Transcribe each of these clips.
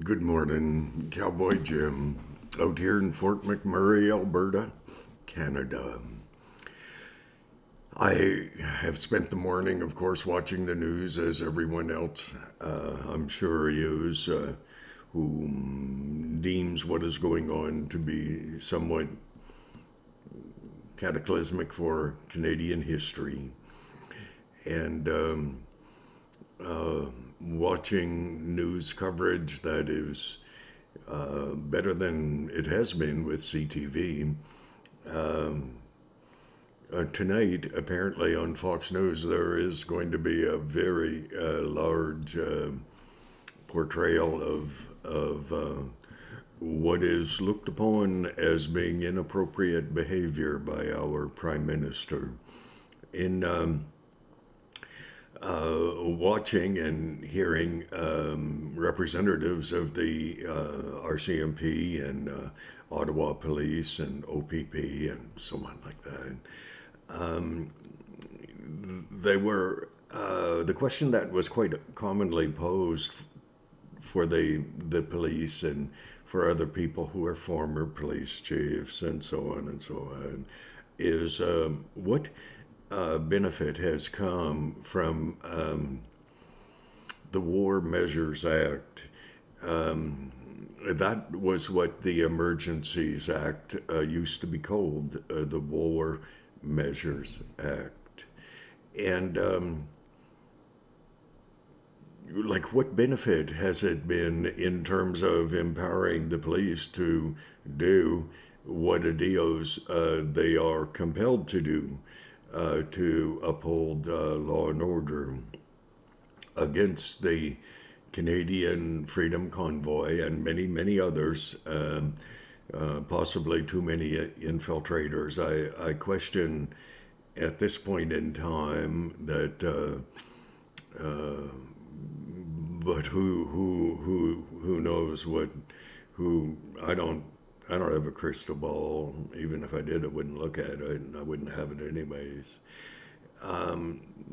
Good morning, Cowboy Jim, out here in Fort McMurray, Alberta, Canada. I have spent the morning, of course, watching the news as everyone else, I'm sure, is, who deems what is going on to be somewhat cataclysmic for Canadian history. And watching news coverage that is better than it has been with CTV. Tonight, apparently on Fox News, there is going to be a very large portrayal of what is looked upon as being inappropriate behavior by our Prime Minister. In watching and hearing representatives of the RCMP and Ottawa Police and OPP and so on like that, they were the question that was quite commonly posed for the police and for other people who are former police chiefs and so on and so on is what benefit has come from the War Measures Act. That was what the Emergencies Act used to be called, the War Measures Act. And like, what benefit has it been in terms of empowering the police to do what adios they are compelled to do to uphold law and order against the Canadian Freedom Convoy and many, many others, possibly too many infiltrators? I question at this point in time that, but who knows what, who, I don't have a crystal ball. Even if I did, I wouldn't look at it, and I wouldn't have it anyways.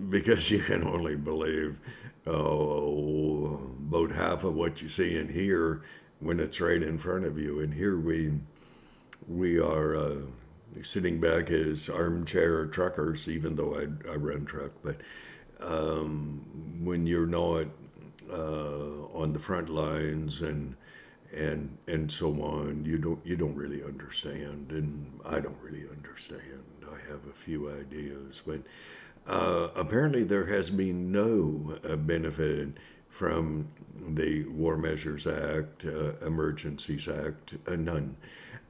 Because you can only believe about half of what you see and hear when it's right in front of you. And here we are sitting back as armchair truckers, even though I run truck. But when you're not on the front lines and so on, you don't really understand, and I don't really understand. I have a few ideas, but apparently there has been no benefit from the War Measures Act, Emergencies Act, none.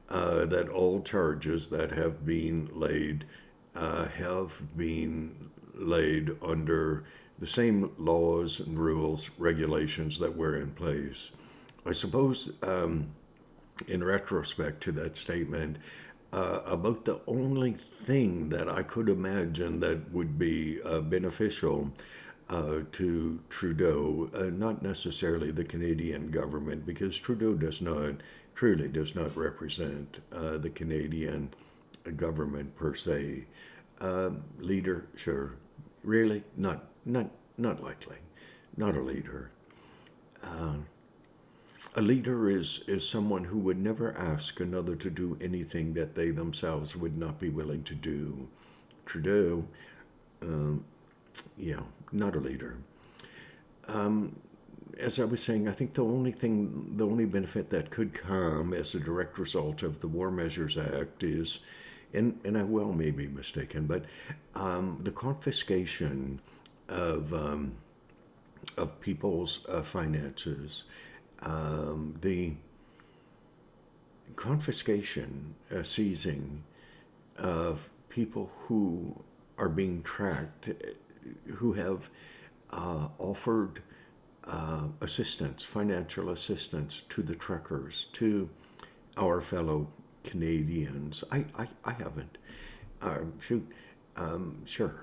That all charges that have been laid under the same laws and rules, regulations that were in place. I suppose, in retrospect to that statement, about the only thing that I could imagine that would be beneficial to Trudeau, not necessarily the Canadian government, because Trudeau truly does not represent the Canadian government per se. Leader, sure. Really? Not likely. Not a leader. A leader is someone who would never ask another to do anything that they themselves would not be willing to do. Trudeau, not a leader. As I was saying, I think the only benefit that could come as a direct result of the War Measures Act is, and I well may be mistaken, but the confiscation of people's finances. The confiscation, seizing of people who are being tracked, who have offered assistance, financial assistance to the truckers, to our fellow Canadians. I haven't. Sure,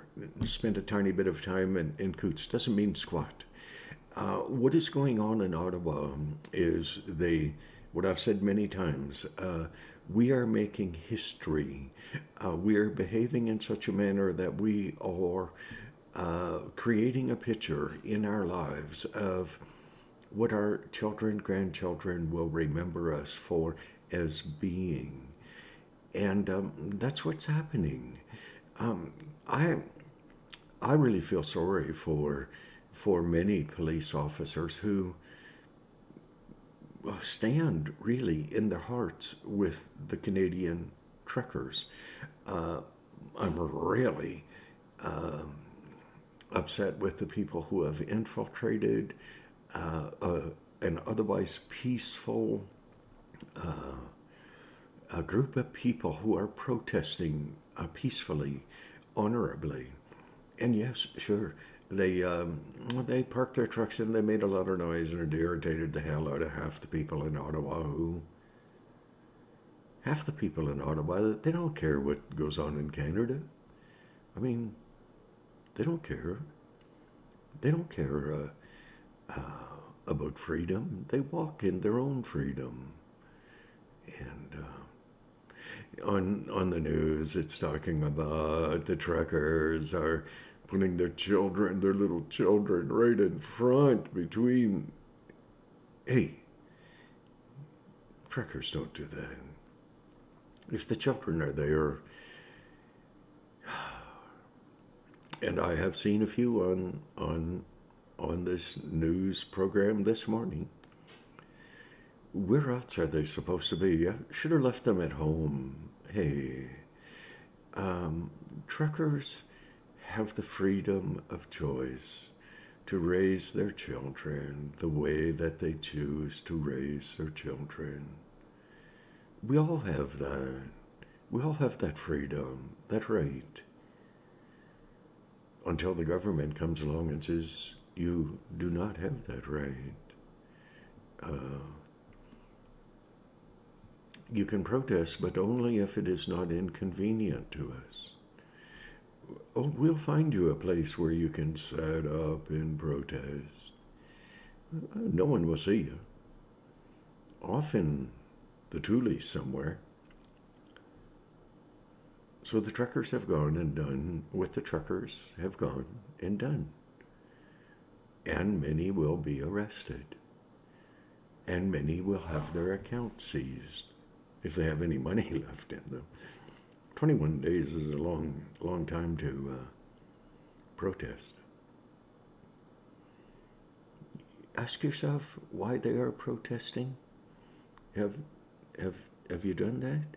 spent a tiny bit of time in Coots. Doesn't mean squat. What is going on in Ottawa is what I've said many times, we are making history. We are behaving in such a manner that we are creating a picture in our lives of what our children, grandchildren will remember us for as being. And that's what's happening. Um, I I really feel sorry for many police officers who stand really in their hearts with the Canadian truckers. Uh, I'm really upset with the people who have infiltrated an otherwise peaceful a group of people who are protesting peacefully, honorably. And yes, sure, they parked their trucks and they made a lot of noise and it irritated the hell out of half the people in Ottawa who half the people in Ottawa, they don't care what goes on in Canada. I mean, they don't care. They don't care about freedom. They walk in their own freedom. And on the news, it's talking about the truckers are putting their little children, right in front between. Hey, truckers don't do that. If the children are there, and I have seen a few on this news program this morning. Where else are they supposed to be? I should have left them at home. Hey, truckers have the freedom of choice to raise their children the way that they choose to raise their children. We all have that. We all have that freedom, that right. Until the government comes along and says, you do not have that right. You can protest, but only if it is not inconvenient to us. Oh, we'll find you a place where you can set up and protest. No one will see you. Off in the Tules somewhere. So the truckers have gone and done what the truckers have gone and done. And many will be arrested. And many will have their accounts seized if they have any money left in them. 21 days is a long time to protest. Ask yourself why they are protesting. Have you done that?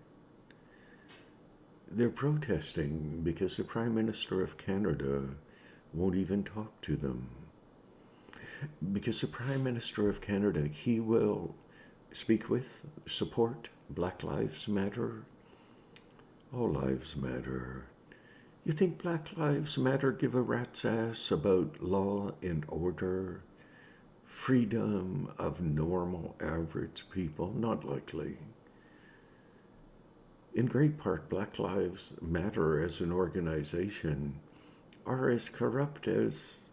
They're protesting because the Prime Minister of Canada won't even talk to them. Because the Prime Minister of Canada, he will speak with, support Black Lives Matter. All lives matter. You think Black Lives Matter give a rat's ass about law and order, freedom of normal, average people? Not likely. In great part, Black Lives Matter as an organization are as corrupt as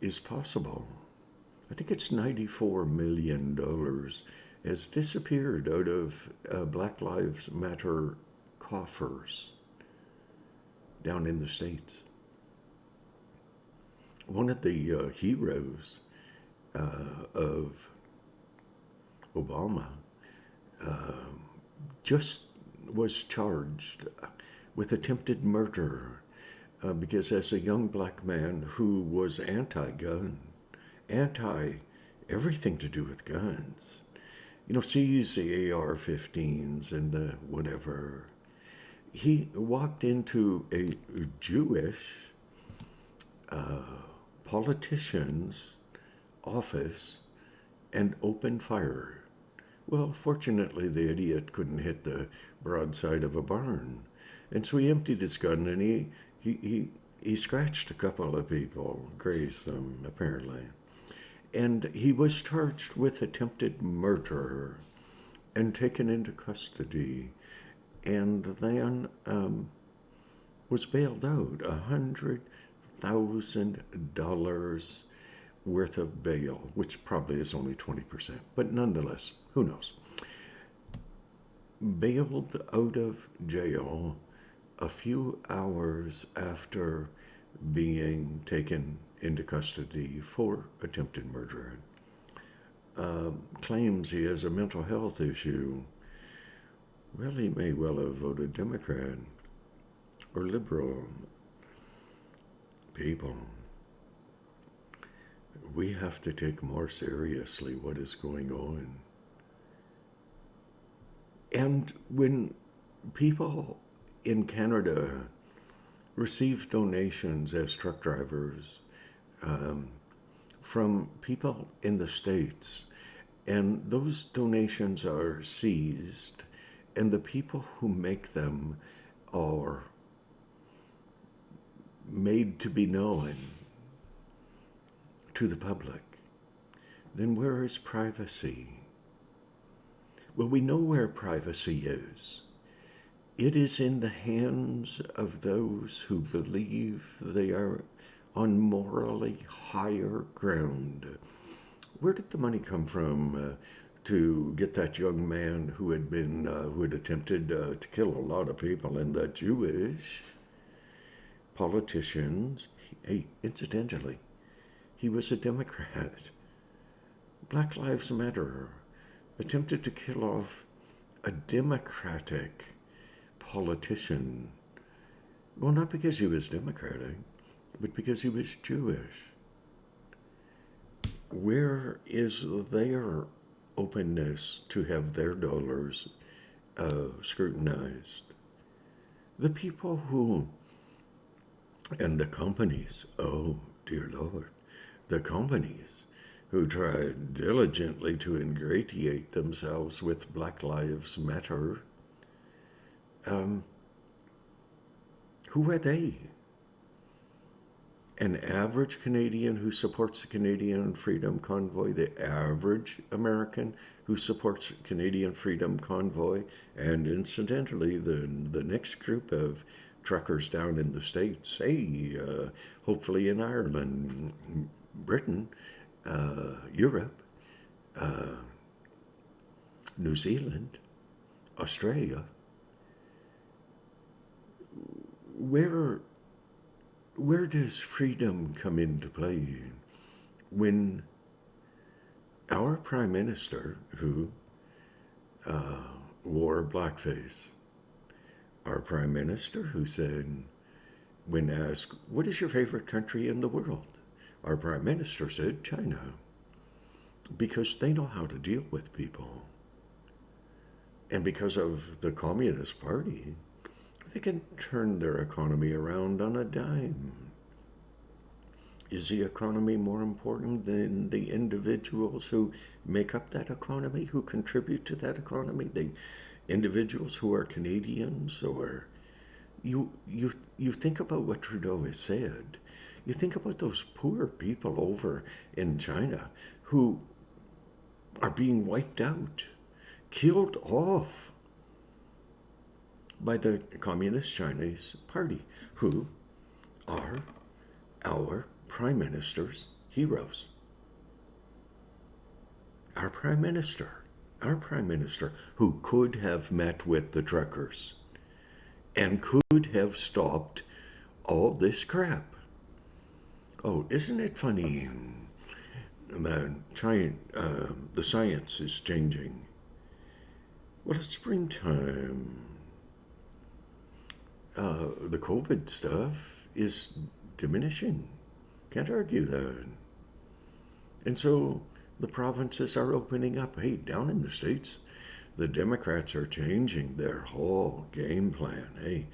is possible. I think it's $94 million has disappeared out of Black Lives Matter coffers down in the States. One of the heroes of Obama just was charged with attempted murder because as a young black man who was anti-gun, anti-everything to do with guns, sees the AR-15s and the whatever, he walked into a Jewish politician's office and opened fire. Well, fortunately, the idiot couldn't hit the broadside of a barn. And so he emptied his gun and he scratched a couple of people, grazed them, apparently. And he was charged with attempted murder and taken into custody. And then was bailed out, $100,000 worth of bail, which probably is only 20%, but nonetheless, who knows? Bailed out of jail a few hours after being taken into custody for attempted murder. Claims he has a mental health issue. Well, he may well have voted Democrat or liberal. People, we have to take more seriously what is going on. And when people in Canada receive donations as truck drivers from people in the States, and those donations are seized, and the people who make them are made to be known to the public, then where is privacy? Well, we know where privacy is. It is in the hands of those who believe they are on morally higher ground. Where did the money come from to get that young man who had attempted to kill a lot of people, and the Jewish politicians? Hey, incidentally, he was a Democrat. Black Lives Matter attempted to kill off a Democratic politician. Well, not because he was Democratic, but because he was Jewish. Where is their openness to have their dollars scrutinized? The people who, and the companies, oh dear Lord, the companies who try diligently to ingratiate themselves with Black Lives Matter, who are they? An average Canadian who supports the Canadian Freedom Convoy, the average American who supports Canadian Freedom Convoy, and incidentally, the next group of truckers down in the States, hopefully in Ireland, Britain, Europe, New Zealand, Australia. Where does freedom come into play? When our Prime Minister, who wore blackface, our Prime Minister who said, when asked, what is your favorite country in the world? Our Prime Minister said, China, because they know how to deal with people. And because of the Communist Party, they can turn their economy around on a dime. Is the economy more important than the individuals who make up that economy, who contribute to that economy? The individuals who are Canadians, or you think about what Trudeau has said. You think about those poor people over in China who are being wiped out, killed off by the Communist Chinese Party, who are our Prime Minister's heroes. Our Prime Minister who could have met with the truckers and could have stopped all this crap. Oh, isn't it funny that the science is changing? Well, it's springtime. The COVID stuff is diminishing. Can't argue that. And so the provinces are opening up. Hey, down in the States, the Democrats are changing their whole game plan. Hey,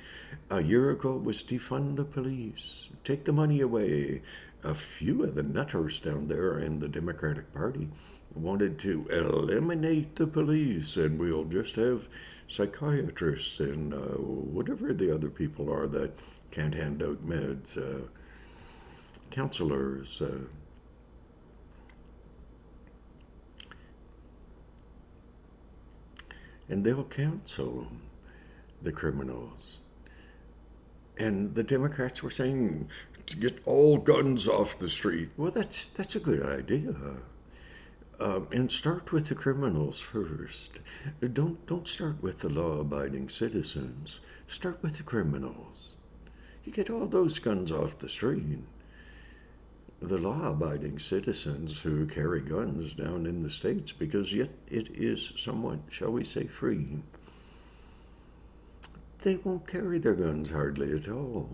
a year ago it was defund the police, take the money away. A few of the nutters down there in the Democratic Party wanted to eliminate the police, and we'll just have psychiatrists and whatever the other people are that can't hand out meds, counselors. And they'll counsel the criminals. And the Democrats were saying to get all guns off the street. Well, that's a good idea. And start with the criminals first. Don't start with the law-abiding citizens. Start with the criminals. You get all those guns off the street. The law-abiding citizens who carry guns down in the States, because yet it is somewhat, shall we say, free, they won't carry their guns hardly at all.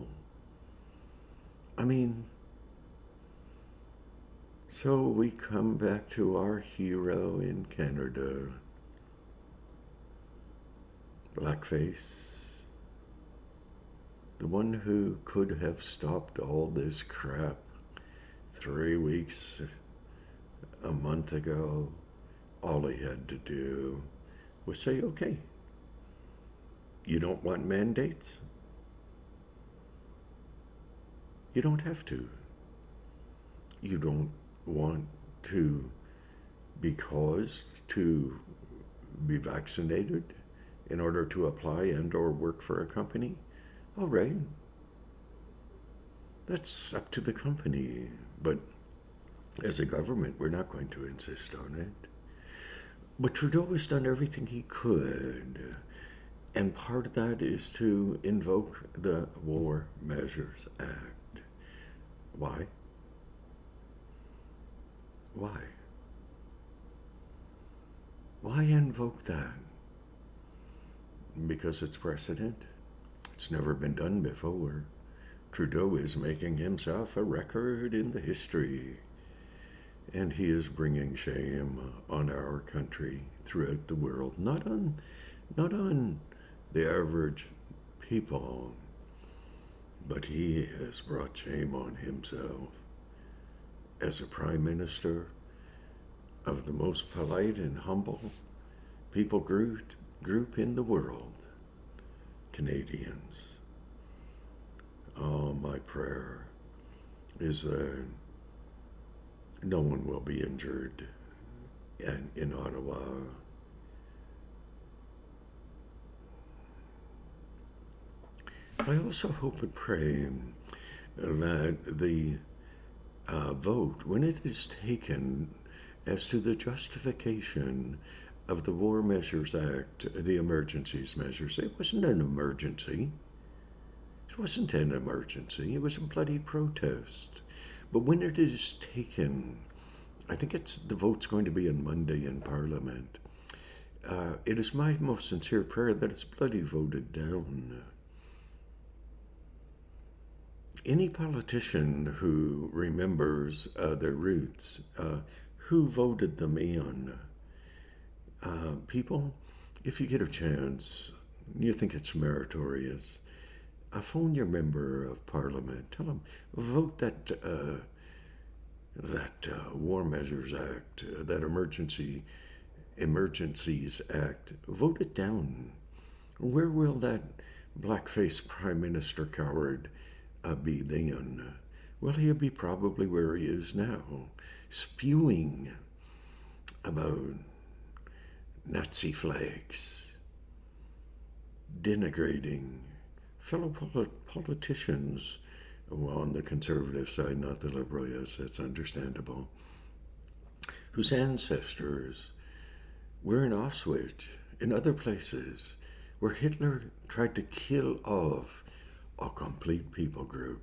I mean, so we come back to our hero in Canada, Blackface, the one who could have stopped all this crap 3 weeks, a month ago. All he had to do was say, okay, you don't want mandates? You don't have to. You don't want to be caused to be vaccinated in order to apply and or work for a company? All right. That's up to the company. But as a government, we're not going to insist on it. But Trudeau has done everything he could. And part of that is to invoke the War Measures Act. Why? Why? Why invoke that? Because it's precedent. It's never been done before. Trudeau is making himself a record in the history. And he is bringing shame on our country throughout the world. Not on the average people, but he has brought shame on himself as a Prime Minister of the most polite and humble people group in the world, Canadians. Oh, my prayer is that no one will be injured in Ottawa. I also hope and pray that the vote, when it is taken as to the justification of the War Measures Act, the emergencies measures, it wasn't an emergency. It wasn't an emergency. It was a bloody protest. But when it is taken, I think the vote's going to be on Monday in Parliament. It is my most sincere prayer that it's bloody voted down. Any politician who remembers their roots, who voted them in, people, if you get a chance, you think it's meritorious, phone your member of Parliament. Tell them, vote that War Measures Act, that Emergencies Act, vote it down. Where will that blackface Prime Minister coward be then? Well, he'll be probably where he is now, spewing about Nazi flags, denigrating fellow politicians, on the conservative side, not the liberal, yes, that's understandable, whose ancestors were in Auschwitz, in other places, where Hitler tried to kill off a complete people group.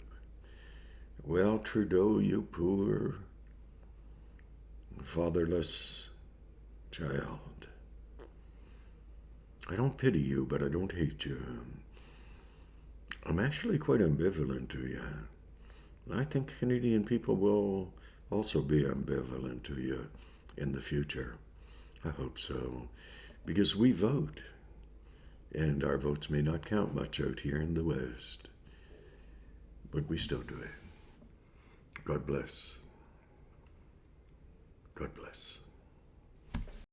Well, Trudeau, you poor, fatherless child. I don't pity you, but I don't hate you. I'm actually quite ambivalent to you. I think Canadian people will also be ambivalent to you in the future. I hope so, because we vote, and our votes may not count much out here in the West, but we still do it. God bless. God bless.